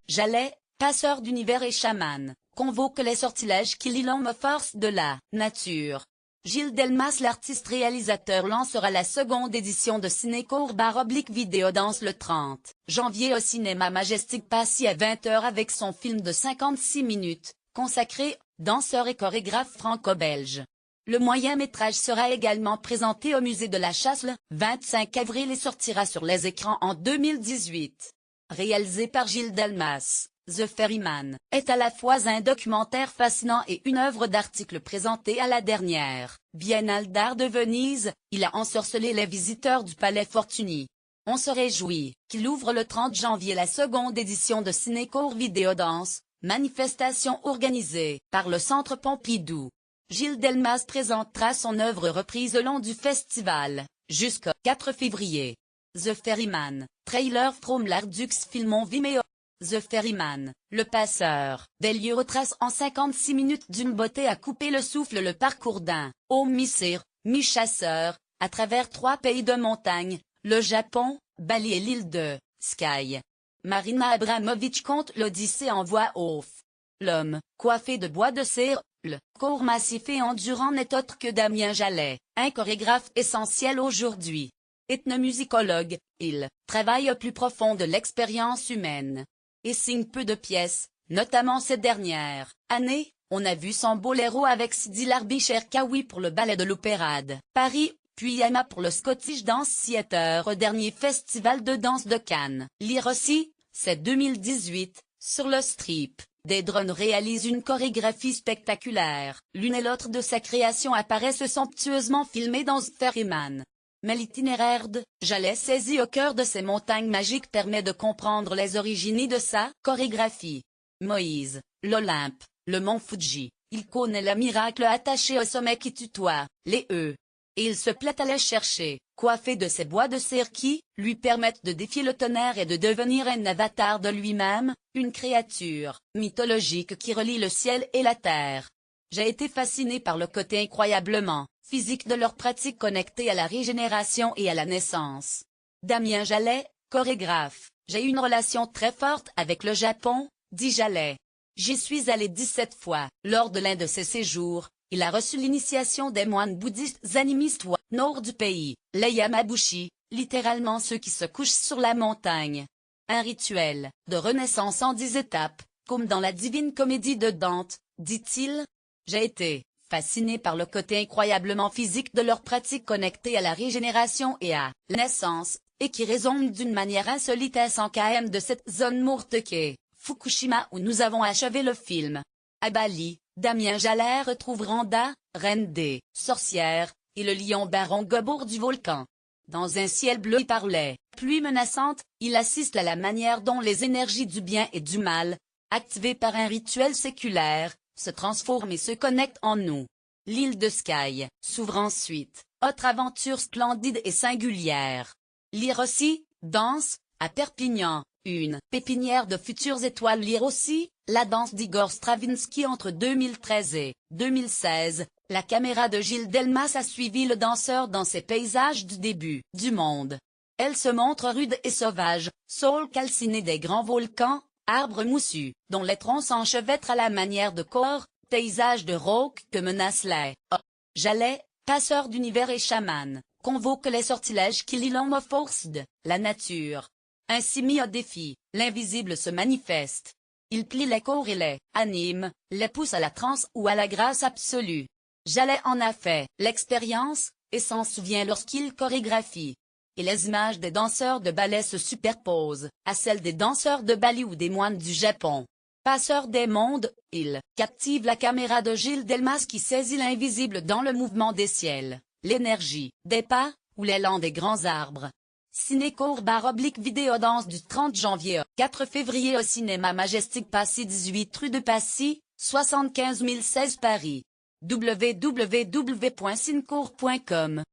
Jalais, passeur d'univers et chaman, convoque les sortilèges qui lient l'homme aux forces de la nature. Gilles Delmas, l'artiste réalisateur, lancera la seconde édition de Cinécourt/Vidéodance le 30 janvier au cinéma Majestic Passy à 20 h avec son film de 56 minutes, consacré « Danseur et chorégraphe franco-belge ». Le moyen-métrage sera également présenté au musée de la Chasse le 25 avril et sortira sur les écrans en 2018. Réalisé par Gilles Delmas, The Ferryman est à la fois un documentaire fascinant et une œuvre d'article présentée à la dernière Biennale d'art de Venise. Il a ensorcelé les visiteurs du Palais Fortuny. On se réjouit qu'il ouvre le 30 janvier la seconde édition de Cinécourt/Vidéodance, manifestation organisée par le Centre Pompidou. Gilles Delmas présentera son œuvre reprise au long du festival, jusqu'au 4 février. The Ferryman, trailer from l'Ardux Filmon Vimeo. The Ferryman, le passeur, des lieux retrace en 56 minutes d'une beauté à couper le souffle le parcours d'un homme mi-sire, mi-chasseur, à travers 3 pays de montagne, le Japon, Bali et l'île de Skye. Marina Abramovic conte l'Odyssée en voix off. L'homme, coiffé de bois de cire, le corps massif et endurant n'est autre que Damien Jalais, un chorégraphe essentiel aujourd'hui. Ethnomusicologue, il travaille au plus profond de l'expérience humaine et signe peu de pièces, notamment ces dernières années. On a vu son boléro avec Sidi Larbi Cherkaoui pour le Ballet de l'Opéra de Paris, puis Yama pour le Scottish Dance Theatre au dernier festival de danse de Cannes. Lire aussi, c'est 2018, sur le strip. Des drones réalisent une chorégraphie spectaculaire. L'une et l'autre de sa création apparaissent somptueusement filmées dans The Ferryman. Mais l'itinéraire de Jalais saisi au cœur de ces montagnes magiques permet de comprendre les origines de sa chorégraphie. Moïse, l'Olympe, le mont Fuji, il connaît le miracle attaché au sommet qui tutoie les E. Et il se plaît à les chercher, coiffé de ces bois de cire qui lui permettent de défier le tonnerre et de devenir un avatar de lui-même, une créature mythologique qui relie le ciel et la terre. J'ai été fasciné par le côté incroyablement physique de leur pratique connectée à la régénération et à la naissance. Damien Jalais, chorégraphe, j'ai eu une relation très forte avec le Japon, dit Jalais. J'y suis allé 17 fois. Lors de l'un de ses séjours, il a reçu l'initiation des moines bouddhistes animistes au nord du pays, les Yamabushi, littéralement ceux qui se couchent sur la montagne. Un rituel de renaissance en 10 étapes, comme dans la Divine Comédie de Dante, dit-il. J'ai été fasciné par le côté incroyablement physique de leur pratique connectée à la régénération et à la naissance, et qui résonne d'une manière insolite à 100 km de cette zone morte qu'est Fukushima où nous avons achevé le film. À Bali, Damien Jalais retrouve Randa, reine des sorcières, et le lion baron Gobor du volcan. Dans un ciel bleu par les pluies menaçantes, il assiste à la manière dont les énergies du bien et du mal, activées par un rituel séculaire, se transforment et se connectent en nous. L'île de Skye s'ouvre ensuite, autre aventure splendide et singulière. Lire aussi, danse, à Perpignan, une pépinière de futures étoiles. Lire aussi, la danse d'Igor Stravinsky entre 2013 et 2016. La caméra de Gilles Delmas a suivi le danseur dans ses paysages du début du monde. Elle se montre rude et sauvage, sol calciné des grands volcans, arbres moussus, dont les troncs s'enchevêtrent à la manière de corps, paysages de rocs que menacent les Jalais, passeur d'univers et chaman, convoque les sortilèges qui lient l'homme aux forces de la nature. Ainsi mis au défi, l'invisible se manifeste. Il plie les corps et les anime, les pousse à la transe ou à la grâce absolue. Jalais en a fait l'expérience, et s'en souvient lorsqu'il chorégraphie. Et les images des danseurs de ballet se superposent à celles des danseurs de Bali ou des moines du Japon. Passeur des mondes, il captive la caméra de Gilles Delmas qui saisit l'invisible dans le mouvement des ciels, l'énergie des pas, ou l'élan des grands arbres. Cinécourt/Vidéodance du 30 janvier au 4 février au cinéma Majestic Passy 18 rue de Passy, 75 016 Paris. www.cinecourt.com